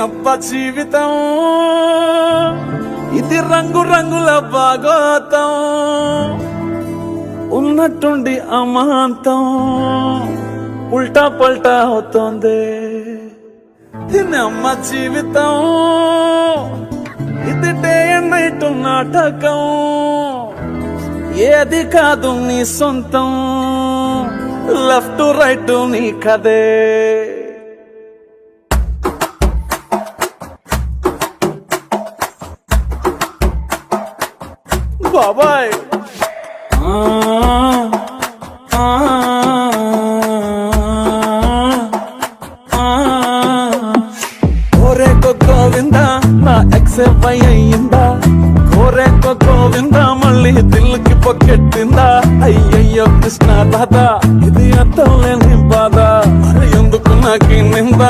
అబ్బ జీవితం ఇది రంగు రంగుల భాగోతం, ఉన్నట్టుండి అమాంతం ఉల్టా పల్టా అవుతోంది. అమ్మ జీవితం ఇది డే అండ్ నైట్ నాటకం, ఏది కాదు నీ సొంతం, లెఫ్ట్ రైట్ నీ కదే. బాబాయ్ కోరేకో గోవిందా నా ఎక్సెఫై అయ్యిందా, కోరేకో గోవిందా మళ్ళీ దిల్లుకి పొక్కెట్టిందా. అయ్యయ్యో కృష్ణ రాధా ఇది అర్థం లేని బాధ, ఎందుకు నాకు నిందా.